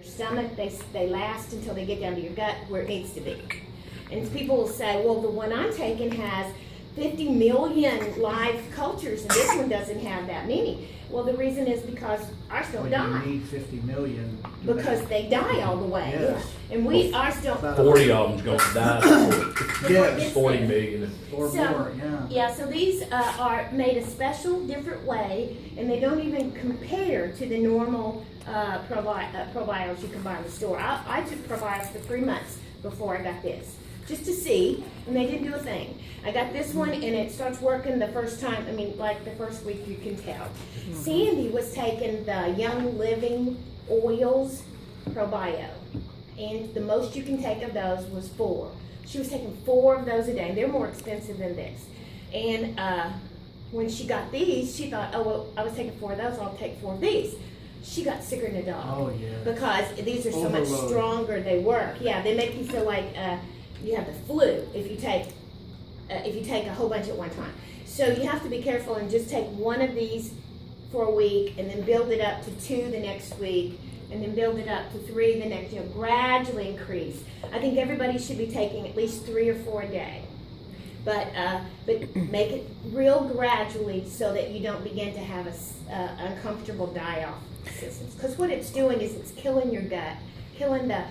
stomach, they last until they get down to your gut where it needs to be. And people will say, well, the one I'm taking has 50 million live cultures, and this one doesn't have that many. Well, the reason is because ours don't die. You need 50 million. Because they die all the way. Yes. And ours don't. 40 of them's gonna die before Yes. 40 million. Or more, yeah. Yeah, so these are made a special, different way, and they don't even compare to the normal probiotics you can buy in the store. I took probiotics for 3 months before I got this, just to see, and they didn't do a thing. I got this one, and it starts working the first time, like the first week you can tell. Sandy was taking the Young Living Oils Probio, and the most you can take of those was 4. She was taking 4 of those a day, and they're more expensive than this. And when she got these, she thought, oh, well, I was taking 4 of those, I'll take 4 of these. She got sicker than a dog. Oh, yeah. Because these are so much Overload. stronger, they work. Yeah, they make you feel like you have the flu if you take a whole bunch at one time. So you have to be careful and just take 1 of these for a week, and then build it up to 2 the next week, and then build it up to 3 the next, gradually increase. I think everybody should be taking at least 3 or 4 a day. But make it real gradually so that you don't begin to have a uncomfortable die-off systems. Because what it's doing is it's killing your gut, killing the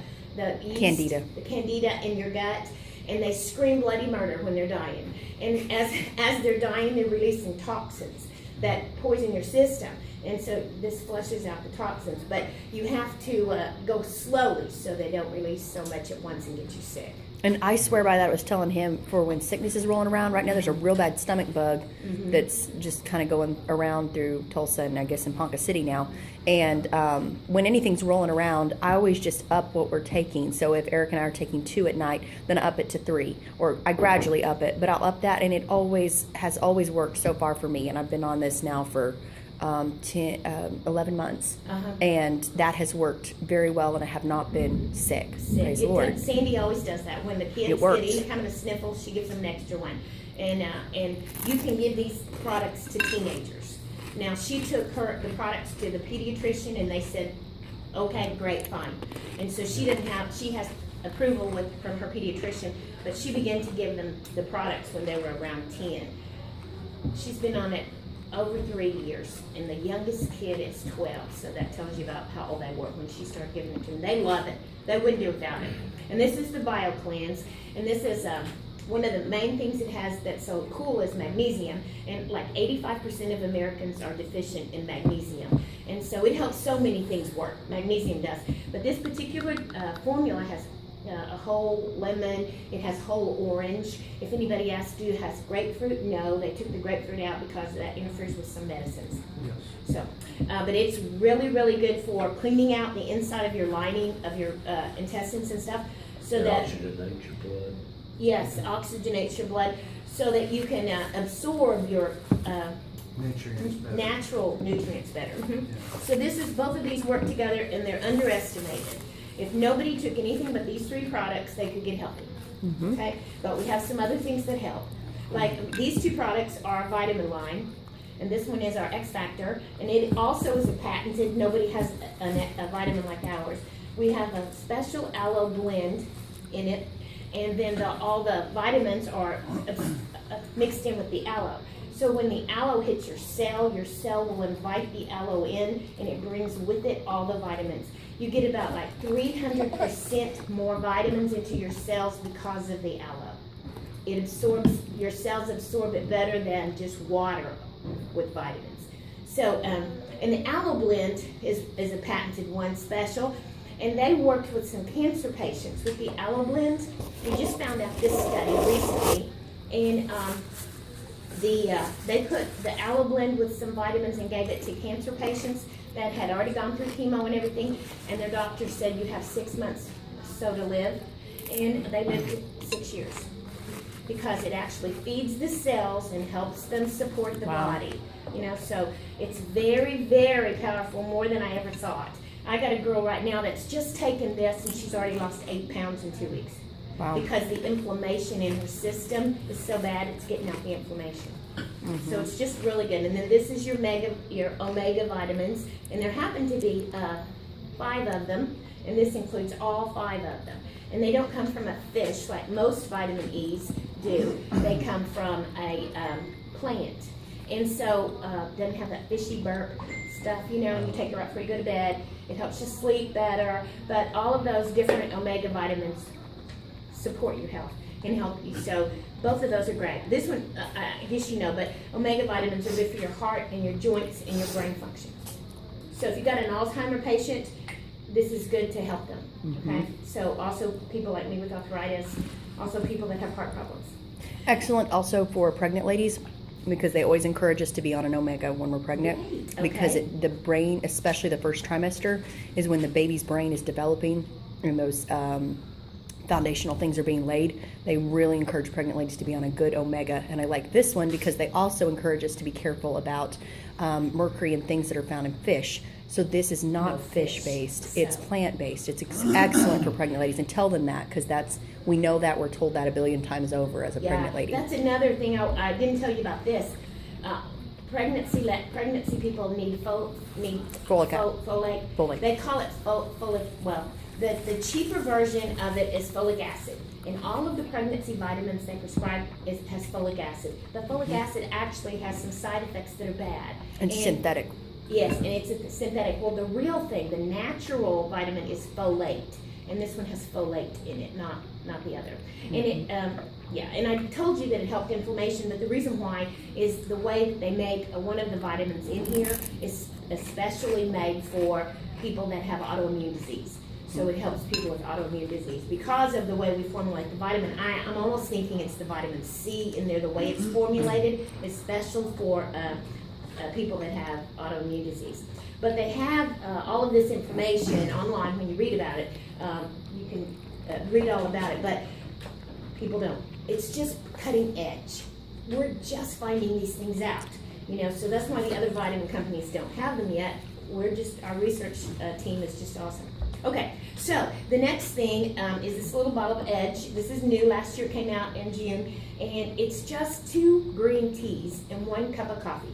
yeast, the candida in your gut, and they scream bloody murder when they're dying. And as they're dying, they're releasing toxins that poison your system. And so this flushes out the toxins. But you have to go slowly so they don't release so much at once and get you sick. And I swear by that, I was telling him, for when sickness is rolling around, right now there's a real bad stomach bug that's just kind of going around through Tulsa and I guess in Ponca City now. And when anything's rolling around, I always just up what we're taking. So if Eric and I are taking 2 at night, then I up it to 3. Or I gradually up it, but I'll up that, and it has always worked so far for me. And I've been on this now for 11 months, and that has worked very well, and I have not been sick. Praise the Lord. Sandy always does that. When the kids get any kind of a sniffle, she gives them an extra one. And you can give these products to teenagers. Now, she took the products to the pediatrician, and they said, okay, great, fine. And so she has approval from her pediatrician, but she began to give them the products when they were around 10. She's been on it over 3 years, and the youngest kid is 12, so that tells you about how old they were when she started giving it to them. They love it. They wouldn't do without it. And this is the BioCleanse, and this is one of the main things it has that's so cool is magnesium, and like 85% of Americans are deficient in magnesium, and so it helps so many things work. Magnesium does, but this particular formula has a whole lemon, it has whole orange. If anybody asks, do it has grapefruit? No, they took the grapefruit out because that interferes with some medicines. Yes. So, but it's really, really good for cleaning out the inside of your lining of your intestines and stuff, so that Oxygenate your blood. yes, oxygenates your blood, so that you can absorb your Nutrients better. natural nutrients better. Yeah. So both of these work together, and they're underestimated. If nobody took anything but these 3 products, they could get healthy. Okay, but we have some other things that help. Like these 2 products are vitamin line, and this one is our X Factor, and it also is a patented. Nobody has a vitamin like ours. We have a special aloe blend in it, and then all the vitamins are mixed in with the aloe. So when the aloe hits your cell will invite the aloe in, and it brings with it all the vitamins. You get about like 300% more vitamins into your cells because of the aloe. Your cells absorb it better than just water with vitamins. So, and the aloe blend is a patented one, special, and they worked with some cancer patients with the aloe blend. We just found out this study recently, and they put the aloe blend with some vitamins and gave it to cancer patients that had already gone through chemo and everything, and their doctor said you have 6 months so to live, and they lived 6 years because it actually feeds the cells and helps them support the body. So it's very, very powerful, more than I ever thought. I got a girl right now that's just taken this, and she's already lost 8 pounds in 2 weeks. Wow. Because the inflammation in her system is so bad, it's getting out the inflammation. So it's just really good. And then this is your omega vitamins, and there happen to be 5 of them, and this includes all 5 of them. And they don't come from a fish like most vitamin E's do. They come from a plant. And so, doesn't have that fishy burp stuff, you know, and you take it right before you go to bed. It helps you sleep better. But all of those different omega vitamins support your health and help you. So both of those are great. This one, I guess you know, but omega vitamins are good for your heart and your joints and your brain function. So if you've got an Alzheimer patient, this is good to help them, okay? So also people like me with arthritis, also people that have heart problems. Excellent also for pregnant ladies, because they always encourage us to be on an omega when we're pregnant. Right. Because Okay. the brain, especially the first trimester, is when the baby's brain is developing and those foundational things are being laid. They really encourage pregnant ladies to be on a good omega. And I like this one because they also encourage us to be careful about mercury and things that are found in fish. So this is not No fish fish. based, So- it's plant based. It's excellent for pregnant ladies, and tell them that, because we know that, we're told that a billion times over as a pregnant lady. That's another thing I didn't tell you about this. Pregnancy people need Folic folate. They call it folic. Well, the cheaper version of it is folic acid. And all of the pregnancy vitamins they prescribe has folic acid. But folic acid actually has some side effects that are bad. And synthetic. Yes, and it's a synthetic. Well, the real thing, the natural vitamin is folate, and this one has folate in it, not the other. And it, and I told you that it helped inflammation, but the reason why is the way that they make one of the vitamins in here is especially made for people that have autoimmune disease. So it helps people with autoimmune disease. Because of the way we formulate the vitamin, I'm almost thinking it's the vitamin C in there, the way it's formulated is special for people that have autoimmune disease. But they have all of this information online when you read about it. You can read all about it, but people don't. It's just cutting edge. We're just finding these things out, you know, so that's why the other vitamin companies don't have them yet. Our research team is just awesome. Okay, so the next thing is this little bottle of Edge. This is new, last year it came out in June, and it's just 2 green teas and 1 cup of coffee.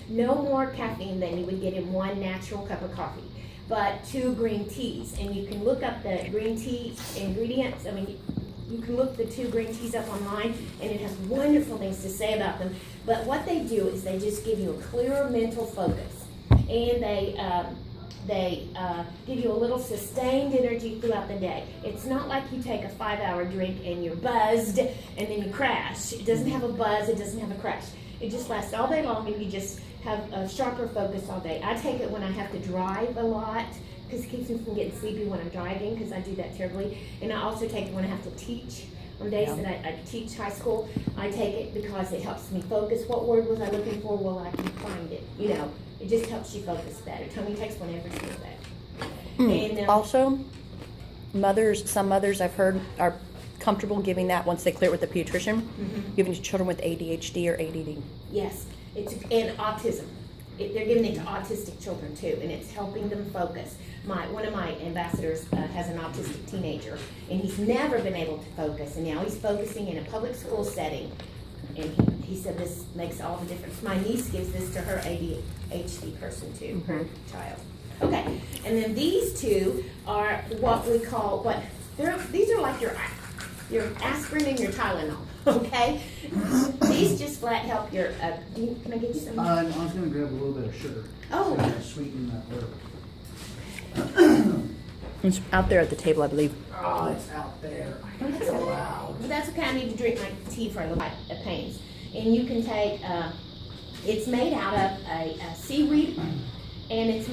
No more caffeine than you would get in 1 natural cup of coffee, but 2 green teas. And you can look up the green tea ingredients. I mean, you can look the 2 green teas up online, and it has wonderful things to say about them. But what they do is they just give you a clearer mental focus, and they give you a little sustained energy throughout the day. It's not like you take a 5-hour drink and you're buzzed and then you crash. It doesn't have a buzz, it doesn't have a crash. It just lasts all day long, and you just have a sharper focus all day. I take it when I have to drive a lot, because it keeps me from getting sleepy when I'm driving, because I do that terribly. And I also take it when I have to teach. On days that I teach high school, I take it because it helps me focus. What word was I looking for? Well, I can find it. You know, it just helps you focus better. Tony takes one every single day. And Also, some mothers I've heard are comfortable giving that once they clear it with the pediatrician, giving to children with ADHD or ADD. yes, and autism. They're giving it to autistic children too, and it's helping them focus. One of my ambassadors has an autistic teenager, and he's never been able to focus, and now he's focusing in a public school setting, and he said this makes all the difference. My niece gives this to her ADHD person too, her child. Okay, and then these 2 are what we call these are like your aspirin and your Tylenol. Okay, these just flat help your. Can I get you some? I was gonna grab a little bit of sugar. Oh. To sweeten that herb. It's out there at the table, I believe. Oh, it's out there. I That's feel okay. loud. But that's okay. I need to drink my tea for a little bit of pains. And you can take. It's made out of a seaweed, and it's